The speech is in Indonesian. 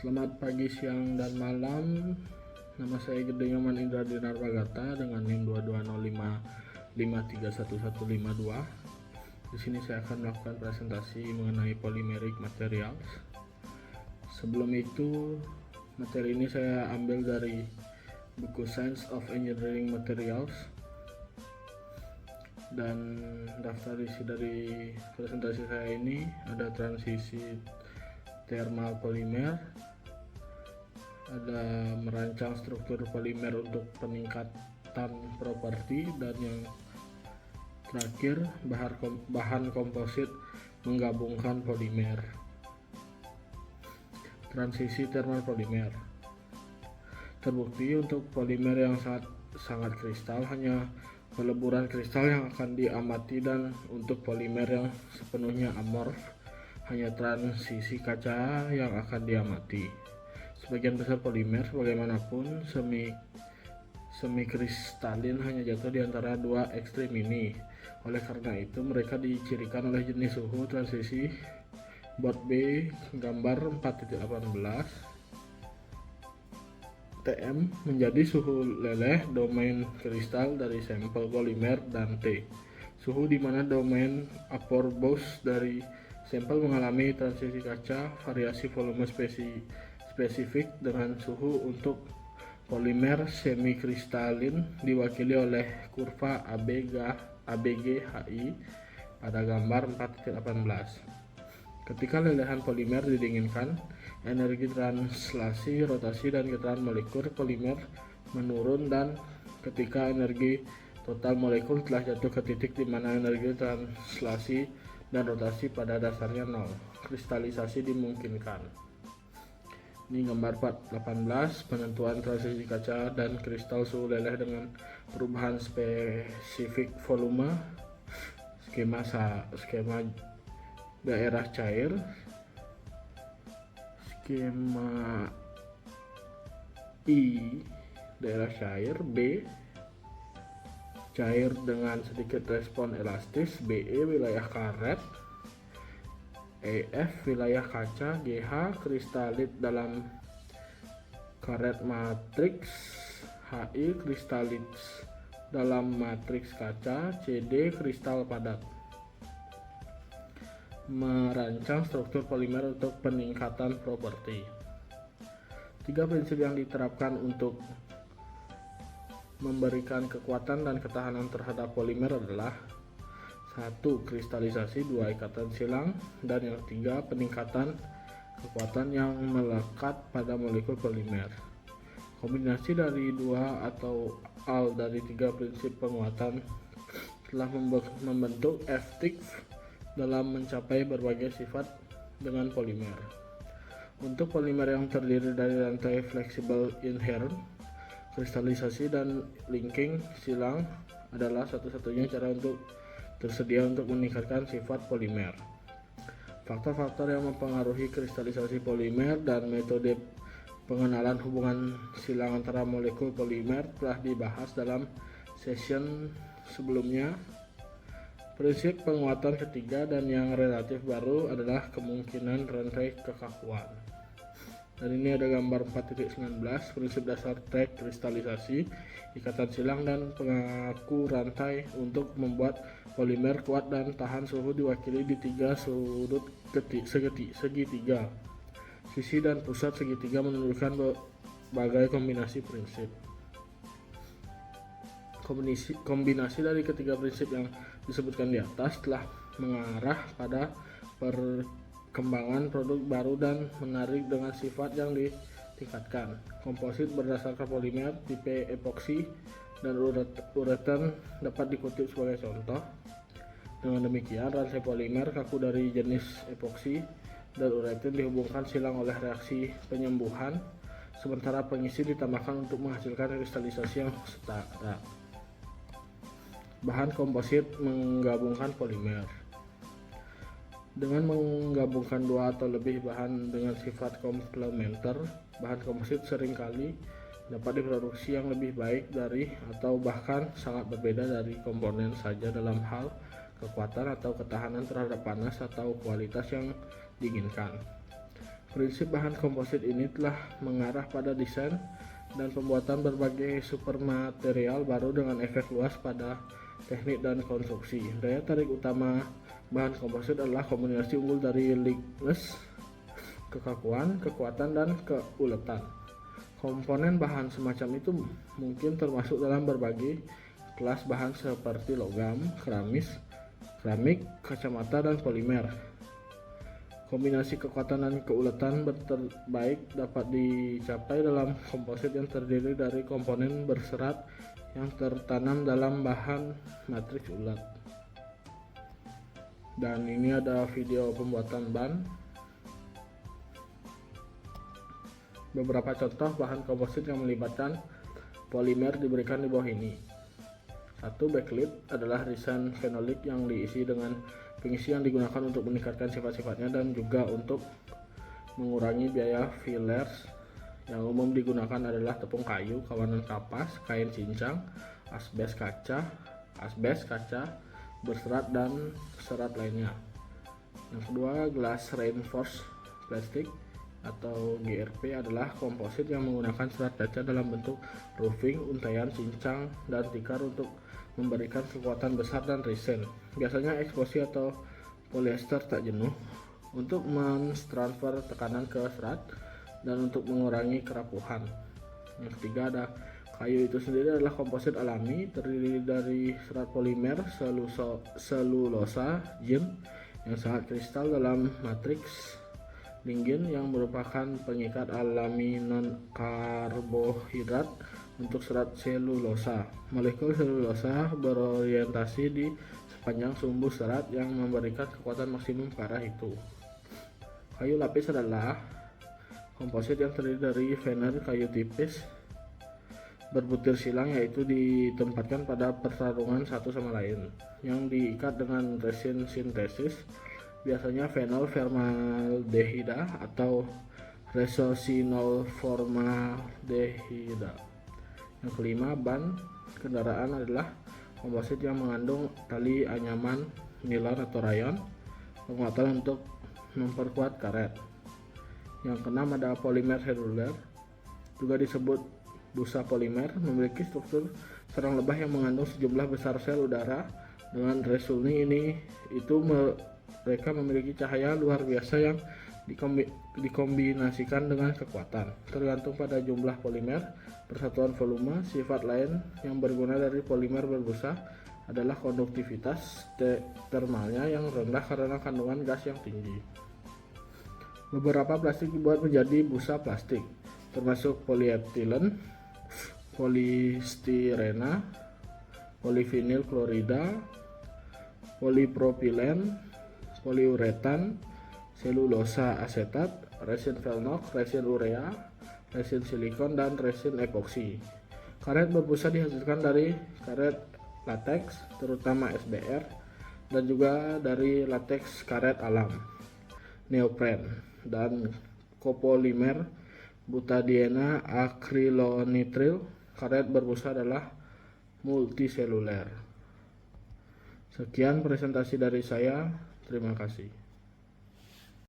Selamat pagi, siang, dan malam. Nama saya Gede Nyoman Indra Dinarwagata dengan NIM 2205531152. Di sini saya akan melakukan presentasi mengenai polymeric materials. Sebelum itu, materi ini saya ambil dari buku Science of Engineering Materials, dan daftar isi dari presentasi saya ini ada transisi thermal polimer, ada merancang struktur polimer untuk peningkatan properti, dan yang terakhir bahan komposit menggabungkan polimer. Transisi thermal polimer. Terbukti untuk polimer yang sangat kristal hanya peleburan kristal yang akan diamati, dan untuk polimer yang sepenuhnya amorf hanya transisi kaca yang akan diamati. Sebagian besar polimer bagaimanapun semi kristalin hanya jatuh di antara dua ekstrim ini. Oleh karena itu mereka dicirikan oleh jenis suhu transisi Bot B gambar 4.18 TM menjadi suhu leleh domain kristal dari sampel polimer, dan T suhu di mana domain apoptose dari sampel mengalami transisi kaca. Variasi volume spesifik dengan suhu untuk polimer semikristalin diwakili oleh kurva ABG-HI pada gambar 4.18. Ketika lelehan polimer didinginkan, energi translasi, rotasi, dan getaran molekul polimer menurun, dan ketika energi total molekul telah jatuh ke titik di mana energi translasi dan rotasi pada dasarnya nol, kristalisasi dimungkinkan. Ini gambar 4.18, penentuan transisi kaca dan kristal suhu leleh dengan perubahan spesifik volume, skema daerah cair, skema I daerah cair, B cair dengan sedikit respon elastis, BE wilayah karet, EF wilayah kaca, GH kristalit dalam karet matriks, HI kristalit dalam matriks kaca, CD kristal padat. Merancang struktur polimer untuk peningkatan properti. 3 prinsip yang diterapkan untuk memberikan kekuatan dan ketahanan terhadap polimer adalah: 1. Kristalisasi, 2. Ikatan silang, dan yang 3. Peningkatan kekuatan yang melekat pada molekul polimer. Kombinasi dari 2 atau all dari 3 prinsip penguatan telah membentuk FTIC dalam mencapai berbagai sifat dengan polimer. Untuk polimer yang terdiri dari rantai fleksibel inherent, kristalisasi dan linking silang adalah satu-satunya cara untuk tersedia untuk meningkatkan sifat polimer. Faktor-faktor yang mempengaruhi kristalisasi polimer dan metode pengenalan hubungan silang antara molekul polimer telah dibahas dalam session sebelumnya. Prinsip penguatan ketiga dan yang relatif baru adalah kemungkinan rantai kekakuan. Dan ini ada gambar 4.19, prinsip dasar tag kristalisasi, ikatan silang, dan pengaku rantai untuk membuat polimer kuat dan tahan suhu diwakili di 3 sudut segitiga. Sisi dan pusat segitiga menunjukkan berbagai kombinasi prinsip. Kombinasi dari ketiga prinsip yang disebutkan di atas telah mengarah pada perkembangan produk baru dan menarik dengan sifat yang ditingkatkan. Komposit berdasarkan polimer tipe epoksi dan uretan dapat dikutip sebagai contoh. Dengan demikian, rantai polimer kaku dari jenis epoksi dan uretan dihubungkan silang oleh reaksi penyembuhan, sementara pengisi ditambahkan untuk menghasilkan kristalisasi yang setara. Bahan komposit menggabungkan polimer. Dengan menggabungkan 2 atau lebih bahan dengan sifat komplementer, bahan komposit seringkali dapat diproduksi yang lebih baik dari atau bahkan sangat berbeda dari komponen saja dalam hal kekuatan atau ketahanan terhadap panas atau kualitas yang diinginkan. Prinsip bahan komposit ini telah mengarah pada desain dan pembuatan berbagai supermaterial baru dengan efek luas pada teknik dan konstruksi. Daya tarik utama bahan komposit adalah kombinasi unggul dari lightness, kekakuan, kekuatan, dan keuletan. Komponen bahan semacam itu mungkin termasuk dalam berbagai kelas bahan seperti logam, keramik, kacamata, dan polimer. Kombinasi kekuatan dan keuletan terbaik dapat dicapai dalam komposit yang terdiri dari komponen berserat yang tertanam dalam bahan matriks ulat. Dan ini ada video pembuatan ban. Beberapa contoh bahan komposit yang melibatkan polimer diberikan di bawah ini. 1. Backlit adalah resin fenolik yang diisi dengan pengisi yang digunakan untuk meningkatkan sifat-sifatnya dan juga untuk mengurangi biaya fillers. Yang umum digunakan adalah tepung kayu, kawanan kapas, kain cincang, asbes kaca, berserat, dan serat lainnya. Yang kedua, glass reinforced plastic atau GRP adalah komposit yang menggunakan serat kaca dalam bentuk roofing, untaian, cincang, dan tikar untuk memberikan kekuatan besar dan resin. Biasanya eksplosi atau polyester tak jenuh untuk mentransfer tekanan ke serat dan untuk mengurangi kerapuhan. Yang ketiga ada kayu itu sendiri adalah komposit alami terdiri dari serat polimer selulosa gin yang sangat kristal dalam matriks lignin yang merupakan pengikat alami non-karbohidrat untuk serat selulosa. Molekul selulosa berorientasi di sepanjang sumbu serat yang memberikan kekuatan maksimum ke arah itu. Kayu lapis adalah komposit yang terdiri dari veneer kayu tipis berbutir silang, yaitu ditempatkan pada pertarungan satu sama lain yang diikat dengan resin sintesis, biasanya fenol formaldehida atau resosinol formaldehida. Yang kelima, ban kendaraan adalah komposit yang mengandung tali anyaman, nilon atau rayon, penguatan untuk memperkuat karet. Yang keenam ada polimer seluler, juga disebut busa polimer, memiliki struktur sarang lebah yang mengandung sejumlah besar sel udara. Dengan resulni ini mereka memiliki cahaya luar biasa yang dikombinasikan dengan kekuatan. Tergantung pada jumlah polimer, persatuan volume, sifat lain yang berguna dari polimer berbusa adalah konduktivitas termalnya yang rendah karena kandungan gas yang tinggi. Beberapa plastik dibuat menjadi busa plastik, termasuk polyethylene, polistirena, polivinil klorida, polipropilen, poliuretan, selulosa asetat, resin velnox, resin urea, resin silikon, dan resin epoksi. Karet berbusa dihasilkan dari karet latex, terutama SBR, dan juga dari latex karet alam, neopren, dan kopolimer butadiena akrilonitril. Karet berbusa adalah multiseluler. Sekian presentasi dari saya. Terima kasih.